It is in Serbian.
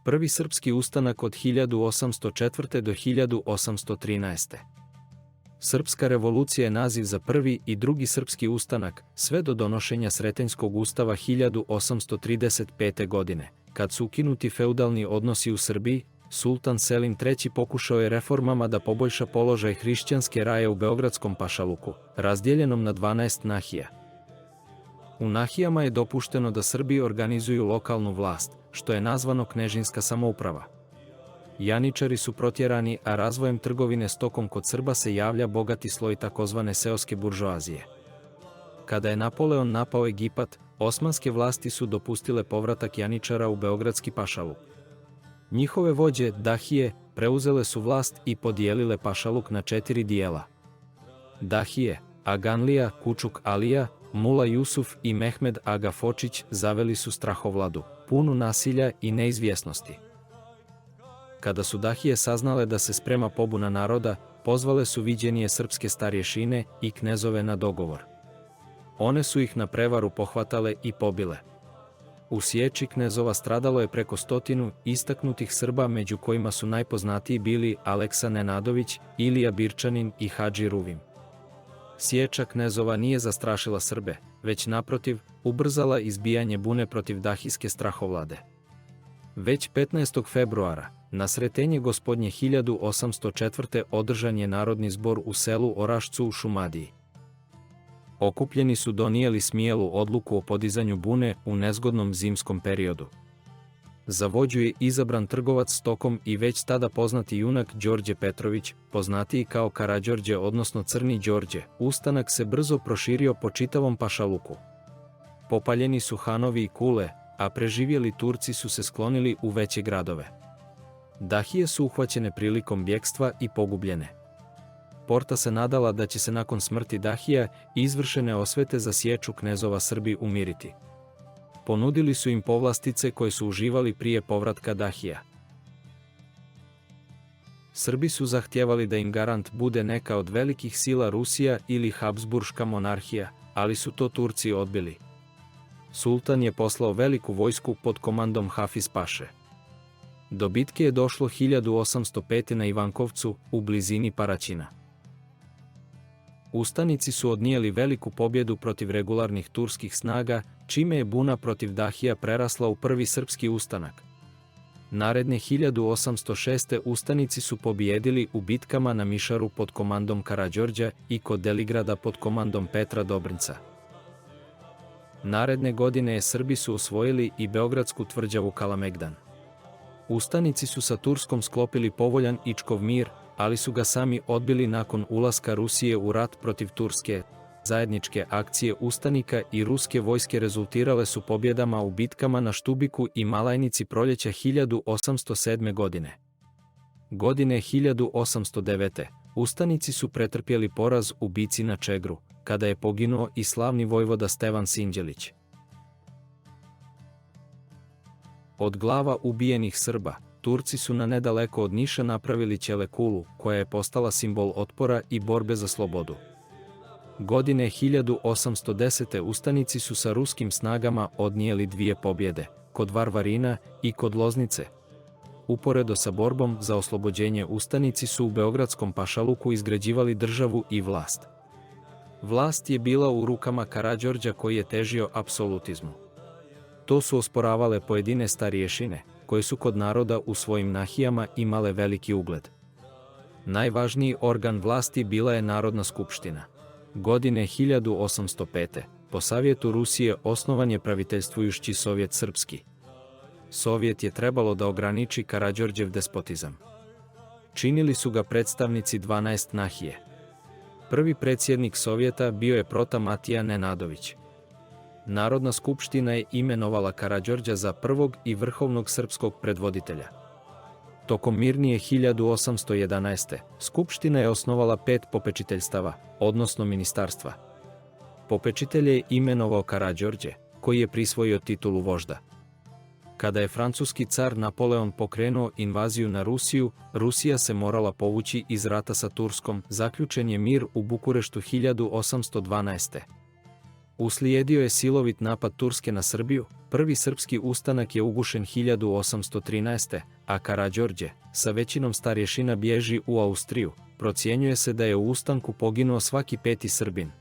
Prvi srpski ustanak od 1804. do 1813. Srpska revolucija je naziv za prvi i drugi srpski ustanak, sve do donošenja Sretenjskog ustava 1835. godine. Kad su ukinuti feudalni odnosi u Srbiji, sultan Selim III pokušao je reformama da poboljša položaj hrišćanske raje u Beogradskom pašaluku, razdijeljenom na 12 nahija. U nahijama je dopušteno da Srbi organizuju lokalnu vlast, što je nazvano knežinska samouprava. Janičari su protjerani, a razvojem trgovine stokom kod Srba se javlja bogati sloj takozvane seoske buržoazije. Kada je Napoleon napao Egipat, osmanske vlasti su dopustile povratak Janičara u Beogradski pašaluk. Njihove vođe, Dahije, preuzele su vlast i podijelile pašaluk na 4 dijela. Dahije, Aganlija, Kučuk Alija, Mula Jusuf i Mehmed Aga Fočić zaveli su strahovladu, punu nasilja i neizvjesnosti. Kada su Dahije saznale da se sprema pobuna naroda, pozvale su viđenije srpske starješine i knezove na dogovor. One su ih na prevaru pohvatale i pobile. U sječi knezova stradalo je preko 100 istaknutih Srba, među kojima su najpoznatiji bili Aleksa Nenadović, Ilija Birčanin i Hadži Ruvim. Sječa knezova nije zastrašila Srbe, već naprotiv, ubrzala izbijanje bune protiv dahijske strahovlade. Već 15. februara, na Sretenje gospodnje 1804. održan je narodni zbor u selu Orašcu u Šumadiji. Okupljeni su donijeli smjelu odluku o podizanju bune u nezgodnom zimskom periodu. Za vođu je izabran trgovac stokom i već tada poznati junak Đorđe Petrović, poznatiji kao Karađorđe odnosno Crni Đorđe. Ustanak se brzo proširio po čitavom pašaluku. Popaljeni su hanovi i kule, a preživjeli Turci su se sklonili u veće gradove. Dahije su uhvaćene prilikom bjekstva i pogubljene. Porta se nadala da će se nakon smrti Dahija izvršene osvete za sječu knezova Srbi umiriti. Ponudili su im povlastice koje su uživali prije povratka Dahija. Srbi su zahtjevali da im garant bude neka od velikih sila Rusija ili Habsburška monarhija, ali su to Turci odbili. Sultan je poslao veliku vojsku pod komandom Hafiz Paše. Do bitke je došlo 1805. na Ivankovcu, u blizini Paraćina. Ustanici su odnijeli veliku pobjedu protiv regularnih turskih snaga, čime je buna protiv Dahija prerasla u prvi srpski ustanak. Naredne 1806. ustanici su pobijedili u bitkama na Mišaru pod komandom Karađorđa i kod Deligrada pod komandom Petra Dobrnca. Naredne godine Srbi su osvojili i beogradsku tvrđavu Kalamegdan. Ustanici su sa Turskom sklopili povoljan Ičkov mir, ali su ga sami odbili nakon ulaska Rusije u rat protiv Turske. Zajedničke akcije ustanika i ruske vojske rezultirale su pobjedama u bitkama na Štubiku i Malajnici proljeća 1807. godine. Godine 1809. ustanici su pretrpjeli poraz u bici na Čegru, kada je poginuo i slavni vojvoda Stevan Sinđelić. Od glava ubijenih Srba, Turci su na nedaleko od Niša napravili Ćelekulu, koja je postala simbol otpora i borbe za slobodu. Godine 1810. ustanici su sa ruskim snagama odnijeli 2 pobjede, kod Varvarina i kod Loznice. Uporedo sa borbom za oslobođenje ustanici su u Beogradskom pašaluku izgrađivali državu i vlast. Vlast je bila u rukama Karađorđa koji je težio apsolutizmu. To su osporavale pojedine starješine, koje su kod naroda u svojim nahijama imale veliki ugled. Najvažniji organ vlasti bila je Narodna skupština. Godine 1805. po savjetu Rusije osnovan je praviteljstvujući Sovjet Srpski. Sovjet je trebalo da ograniči Karađorđev despotizam. Činili su ga predstavnici 12 nahije. Prvi predsjednik Sovjeta bio je Prota Matija Nenadović. Narodna skupština je imenovala Karađorđa za prvog i vrhovnog srpskog predvoditelja. Tokom mirnije 1811. skupština je osnovala 5 popečiteljstava, odnosno ministarstva. Popečitelje je imenovao Karađorđe, koji je prisvojio titulu vožda. Kada je francuski car Napoleon pokrenuo invaziju na Rusiju, Rusija se morala povući iz rata sa Turskom. Zaključen je mir u Bukureštu 1812. Uslijedio je silovit napad Turske na Srbiju, prvi srpski ustanak je ugušen 1813. a Karađorđe, sa većinom starješina bježi u Austriju. Procjenjuje se da je u ustanku poginuo svaki 5. Srbin.